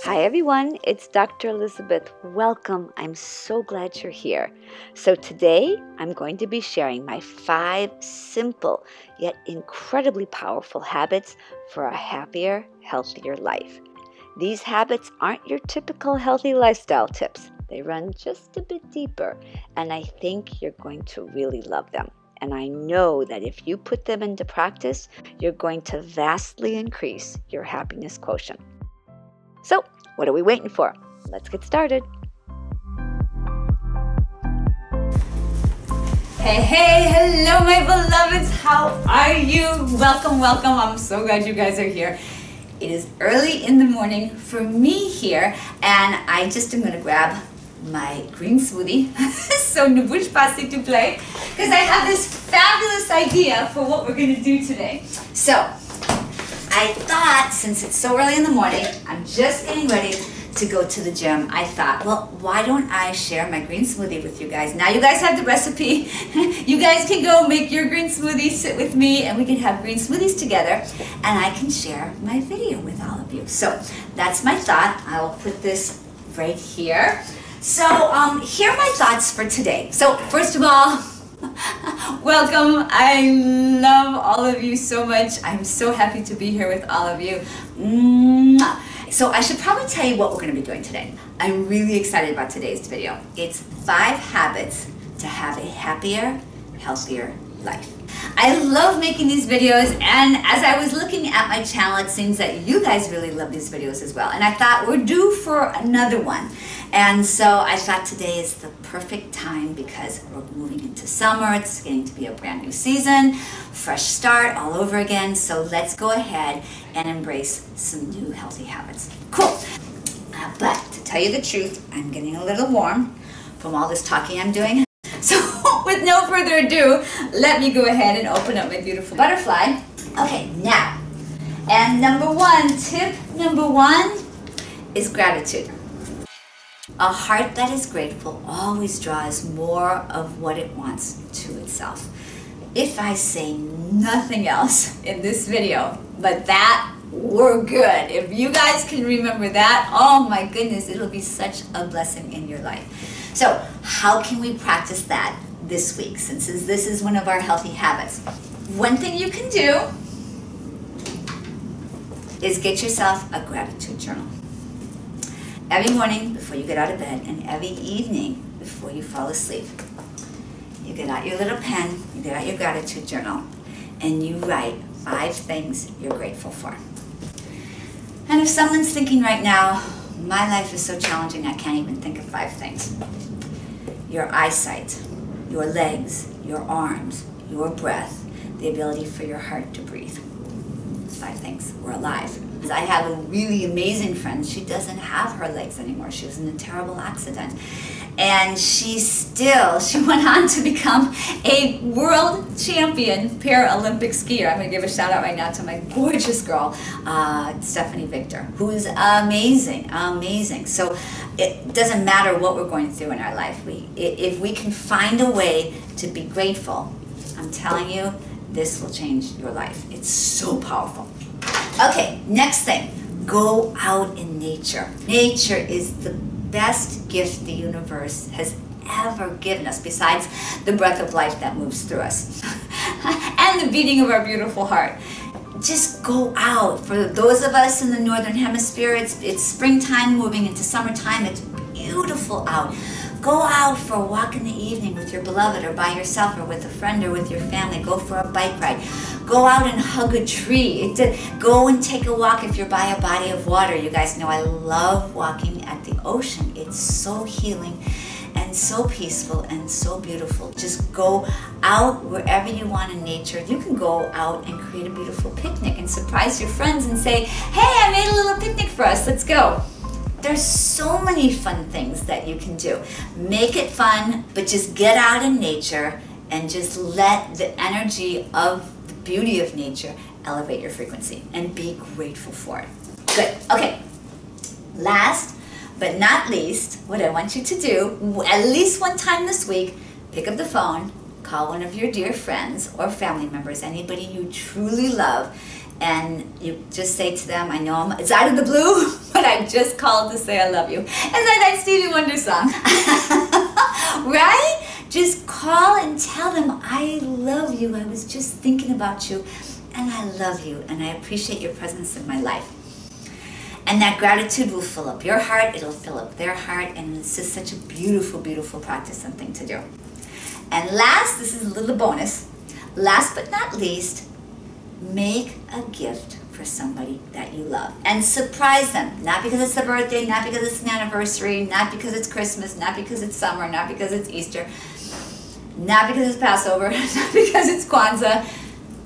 Hi everyone, it's Dr. Elizabeth. Welcome. I'm so glad you're here. So today I'm going to be sharing my 5 simple yet incredibly powerful habits for a happier, healthier life. These habits aren't your typical healthy lifestyle tips. They run just a bit deeper, and I think you're going to really love them. And I know that if you put them into practice, you're going to vastly increase your happiness quotient. So, what are we waiting for? Let's get started. Hey, hello my beloveds, how are you? Welcome. I'm so glad you guys are here. It is early in the morning for me here, and I just am going to grab my green smoothie, so ne bouge pas s'il te plaît, because I have this fabulous idea for what we're going to do today. So, I thought, since it's so early in the morning, I'm just getting ready to go to the gym. I thought, well, why don't I share my green smoothie with you guys? Now you guys have the recipe. You guys can go make your green smoothie, sit with me, and we can have green smoothies together, and I can share my video with all of you. So that's my thought. I'll put this right here. So here are my thoughts for today. So first of all, welcome. I love all of you so much. I'm so happy to be here with all of you. So I should probably tell you what we're going to be doing today. I'm really excited about today's video. It's 5 habits to have a happier, healthier life. I love making these videos, and as I was looking at my channel, it seems that you guys really love these videos as well. And I thought we're due for another one. And so I thought today is the perfect time because we're moving into summer. It's getting to be a brand new season, fresh start all over again. So let's go ahead and embrace some new healthy habits. Cool. But to tell you the truth, I'm getting a little warm from all this talking I'm doing. So with no further ado, let me go ahead and open up my beautiful butterfly. Okay, now, and tip number one is gratitude. A heart that is grateful always draws more of what it wants to itself. If I say nothing else in this video, but that, we're good. If you guys can remember that, oh my goodness, it'll be such a blessing in your life. So how can we practice that this week, since this is one of our healthy habits? One thing you can do is get yourself a gratitude journal. Every morning before you get out of bed and every evening before you fall asleep, you get out your little pen, you get out your gratitude journal, and you write 5 things you're grateful for. And if someone's thinking right now, my life is so challenging I can't even think of 5 things. Your eyesight, your legs, your arms, your breath, the ability for your heart to breathe. 5 things. We're alive. I have a really amazing friend. She doesn't have her legs anymore. She was in a terrible accident. And she went on to become a world champion Paralympic skier. I'm going to give a shout out right now to my gorgeous girl, Stephanie Victor, who is amazing, amazing. So it doesn't matter what we're going through in our life. If we can find a way to be grateful, I'm telling you, this will change your life. It's so powerful. Okay, next thing, go out in nature. Nature is the best gift the universe has ever given us, besides the breath of life that moves through us and the beating of our beautiful heart. Just go out. For those of us in the northern hemisphere, it's springtime moving into summertime. It's beautiful out. Go out for a walk in the evening with your beloved, or by yourself, or with a friend, or with your family. Go for a bike ride. Go out and hug a tree. Go and take a walk if you're by a body of water. You guys know I love walking at the ocean. It's so healing and so peaceful and so beautiful. Just go out wherever you want in nature. You can go out and create a beautiful picnic and surprise your friends and say, hey, I made a little picnic for us. Let's go. There's so many fun things that you can do. Make it fun, but just get out in nature and just let the energy of the beauty of nature elevate your frequency and be grateful for it. Good. Okay. Last but not least, what I want you to do, at least one time this week, pick up the phone, call one of your dear friends or family members, anybody you truly love, and you just say to them, I know it's out of the blue, but I just just called to say I love you. It's like that Stevie Wonder song. Right? Just call and tell them, I love you. I was just thinking about you, and I love you, and I appreciate your presence in my life. And that gratitude will fill up your heart, it'll fill up their heart, and it's just such a beautiful, beautiful practice and thing to do. And last, this is a little bonus, last but not least, make a gift for somebody that you love and surprise them. Not because it's their birthday, not because it's an anniversary, not because it's Christmas, not because it's summer, not because it's Easter, not because it's Passover, not because it's Kwanzaa,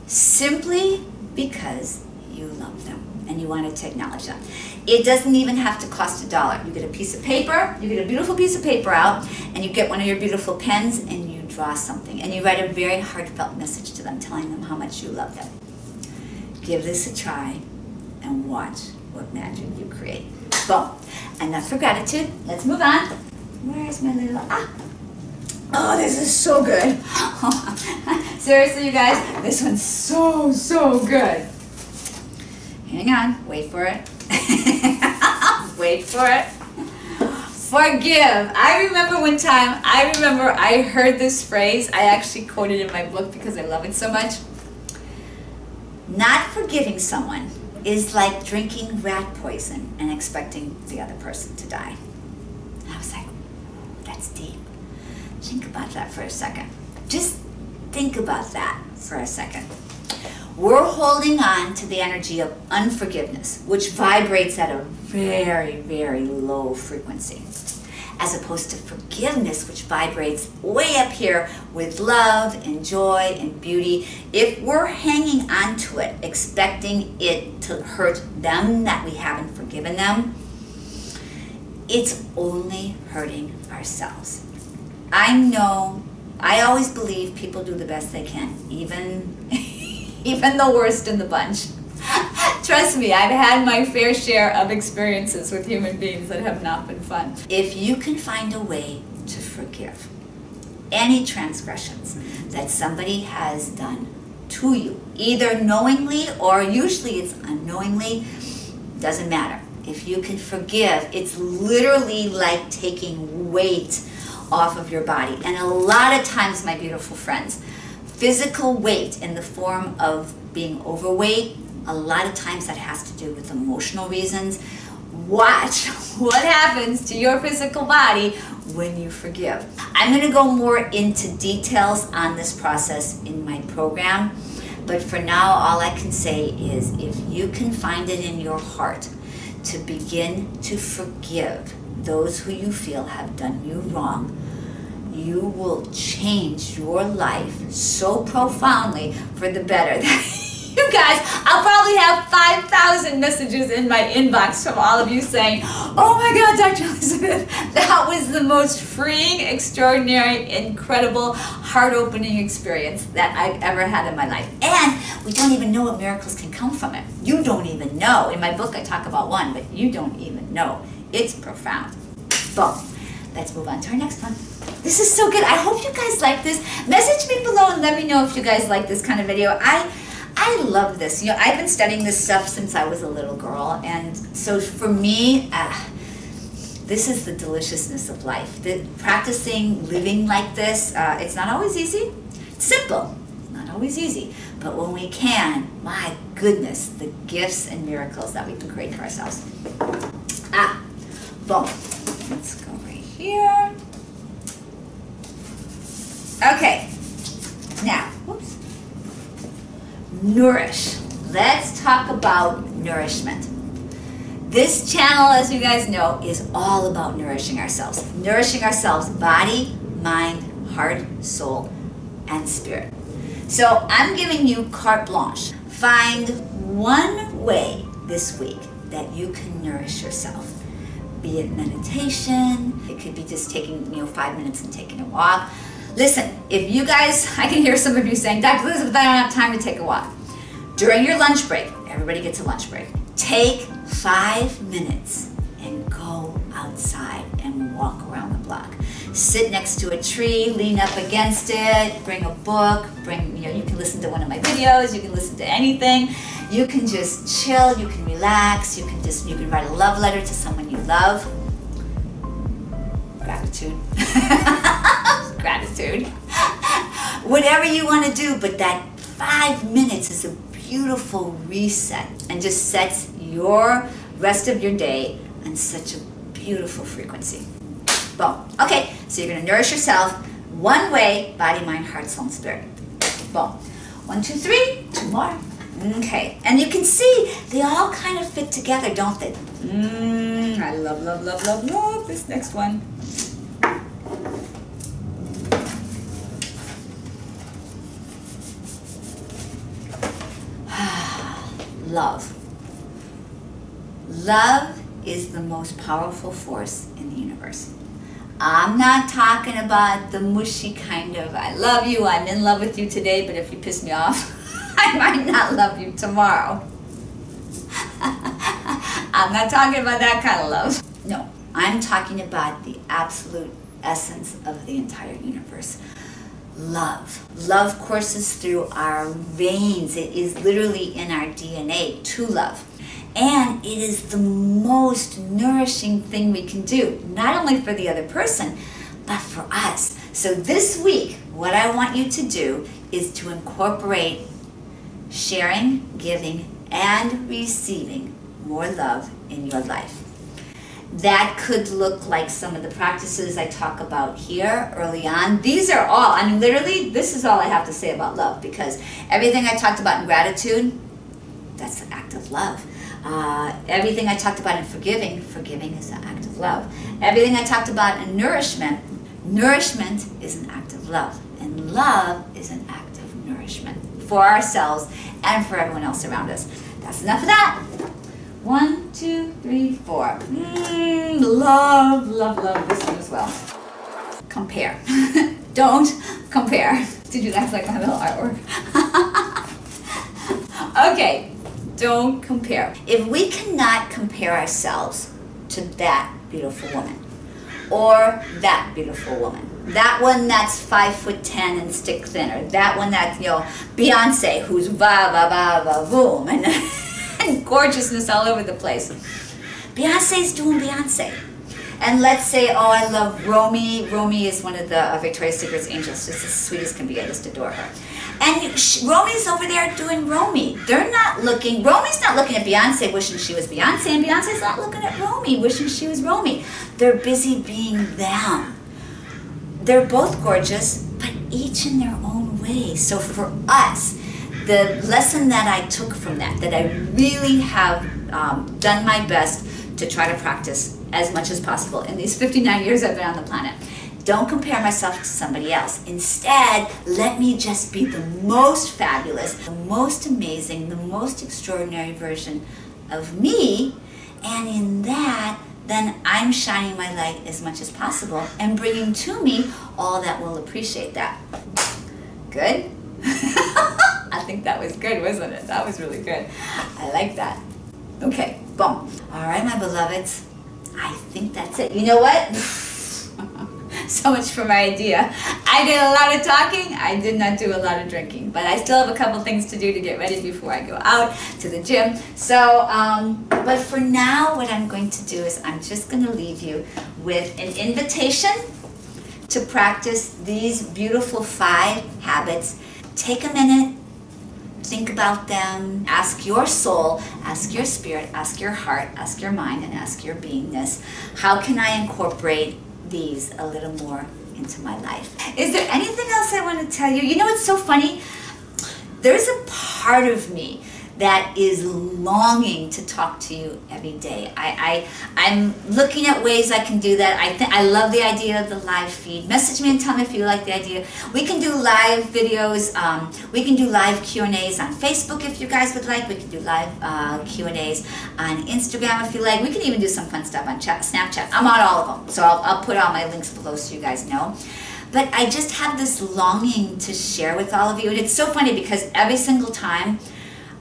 simply because you love them and you wanted to acknowledge them. It doesn't even have to cost $1. You get a piece of paper, you get a beautiful piece of paper out, and you get one of your beautiful pens and you draw something and you write a very heartfelt message to them, telling them how much you love them. Give this a try and watch what magic you create. Boom. Enough for gratitude. Let's move on. Where's my little, oh, this is so good. Seriously, you guys, this one's so good. Hang on, wait for it. Wait for it. Forgive. I remember one time, I heard this phrase. I actually quoted it in my book because I love it so much. Not forgiving someone is like drinking rat poison and expecting the other person to die. And I was like, that's deep. Think about that for a second. Just think about that for a second. We're holding on to the energy of unforgiveness, which vibrates at a very, very low frequency, as opposed to forgiveness, which vibrates way up here with love and joy and beauty. If we're hanging on to it, expecting it to hurt them, that we haven't forgiven them, it's only hurting ourselves. I know, I always believe people do the best they can, even the worst in the bunch. Trust me, I've had my fair share of experiences with human beings that have not been fun. If you can find a way to forgive any transgressions that somebody has done to you, either knowingly or usually it's unknowingly, doesn't matter. If you can forgive, it's literally like taking weight off of your body. And a lot of times, my beautiful friends, physical weight in the form of being overweight, a lot of times that has to do with emotional reasons. Watch what happens to your physical body when you forgive. I'm going to go more into details on this process in my program, but for now all I can say is if you can find it in your heart to begin to forgive those who you feel have done you wrong, you will change your life so profoundly for the better that you guys, I'll probably have 5,000 messages in my inbox from all of you saying, oh my God, Dr. Elizabeth, that was the most freeing, extraordinary, incredible, heart-opening experience that I've ever had in my life. And we don't even know what miracles can come from it. You don't even know. In my book, I talk about one, but you don't even know. It's profound. Boom. Let's move on to our next one. This is so good. I hope you guys like this. Message me below and let me know if you guys like this kind of video. I love this. You know, I've been studying this stuff since I was a little girl, and so for me, this is the deliciousness of life. Practicing living like this, it's not always easy. It's simple. It's not always easy. But when we can, my goodness, the gifts and miracles that we can create for ourselves. Boom. Let's go right here. Okay. Now, whoops. Nourish. Let's talk about nourishment. This channel, as you guys know, is all about nourishing ourselves. Nourishing ourselves, body, mind, heart, soul, and spirit. So I'm giving you carte blanche. Find one way this week that you can nourish yourself. Be it meditation, it could be just taking 5 minutes and taking a walk. Listen, if you guys, I can hear some of you saying, Dr. Elizabeth, I don't have time to take a walk. During your lunch break, everybody gets a lunch break, take 5 minutes and go outside and walk around the block. Sit next to a tree, lean up against it, bring a book, you can listen to one of my videos, you can listen to anything. You can just chill, you can relax, you can write a love letter to someone you love. Gratitude. Gratitude. Whatever you want to do, but that 5 minutes is a beautiful reset and just sets your rest of your day on such a beautiful frequency. Boom. Okay, so you're going to nourish yourself one way: body, mind, heart, soul, and spirit. Boom. 1, 2, 3. 2 more. Okay, and you can see they all kind of fit together, don't they? I love, love, love, love, love this next one. Love. Love is the most powerful force in the universe. I'm not talking about the mushy kind of, I love you, I'm in love with you today, but if you piss me off, I might not love you tomorrow. I'm not talking about that kind of love. No, I'm talking about the absolute essence of the entire universe. Love. Love courses through our veins. It is literally in our DNA to love. And it is the most nourishing thing we can do, not only for the other person, but for us. So this week, what I want you to do is to incorporate sharing, giving, and receiving more love in your life. That could look like some of the practices I talk about here early on. These are all, I mean, literally, this is all I have to say about love, because everything I talked about in gratitude, that's an act of love. Everything I talked about in forgiving, forgiving is an act of love. Everything I talked about in nourishment, nourishment is an act of love. And love is an act of nourishment for ourselves and for everyone else around us. That's enough of that. 1, 2, 3, 4. Love, love, love this one as well. Compare. Don't compare. Did you laugh like my little artwork? Okay, don't compare. If we cannot compare ourselves to that beautiful woman, or that beautiful woman, that one that's 5'10" and stick thin, or that one that's, you know, Beyonce, who's boom, and gorgeousness all over the place. Beyonce's doing Beyonce. And let's say, oh, I love Romy. Romy is one of the Victoria's Secret's angels, just as sweet as can be. I just adore her. And Romy's over there doing Romy. They're not looking, Romy's not looking at Beyonce wishing she was Beyonce, and Beyonce's not looking at Romy wishing she was Romy. They're busy being them. They're both gorgeous, but each in their own way. So for us, the lesson that I took from that I really have done my best to try to practice as much as possible in these 59 years I've been on the planet. Don't compare myself to somebody else. Instead, let me just be the most fabulous, the most amazing, the most extraordinary version of me. And in that, then I'm shining my light as much as possible and bringing to me all that will appreciate that. Good? I think that was good, wasn't it? That was really good. I like that. Okay, boom. All right, my beloveds. I think that's it. You know what? So much for my idea. I did a lot of talking. I did not do a lot of drinking, but I still have a couple things to do to get ready before I go out to the gym. So, but for now, what I'm going to do is I'm just going to leave you with an invitation to practice these beautiful 5 habits. Take a minute. Think about them, ask your soul, ask your spirit, ask your heart, ask your mind, and ask your beingness. How can I incorporate these a little more into my life? Is there anything else I want to tell you? You know, it's so funny. There's a part of me that is longing to talk to you every day. I'm looking at ways I can do that. I love the idea of the live feed. Message me and tell me if you like the idea. We can do live videos. We can do live Q&As on Facebook if you guys would like. We can do live Q&As on Instagram if you like. We can even do some fun stuff on Snapchat. I'm on all of them. So I'll put all my links below so you guys know. But I just have this longing to share with all of you. And it's so funny because every single time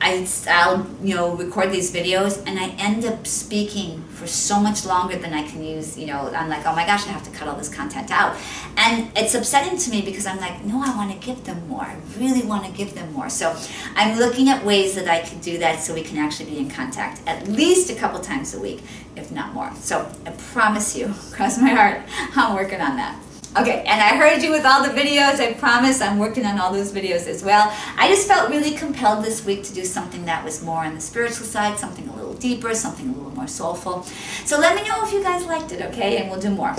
I'll record these videos and I end up speaking for for so much longer than I can use, I'm like, oh my gosh, I have to cut all this content out. And it's upsetting to me because I'm like, no, I want to give them more. I really want to give them more. So I'm looking at ways that I could do that so we can actually be in contact at least a couple times a week, if not more. So I promise you, cross my heart, I'm working on that. Okay, and I heard you with all the videos. I promise I'm working on all those videos as well. I just felt really compelled this week to do something that was more on the spiritual side, something a little deeper, something a little more soulful. So let me know if you guys liked it, okay? And we'll do more.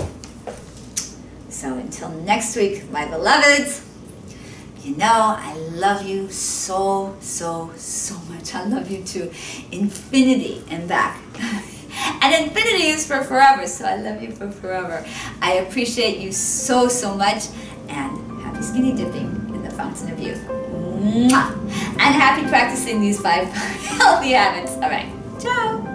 So until next week, my beloveds, I love you so, so, so much. I love you to infinity and back. And infinity is for forever, so I love you for forever. I appreciate you so, so much, and happy skinny dipping in the fountain of youth. Mwah! And happy practicing these 5 healthy habits. All right, ciao.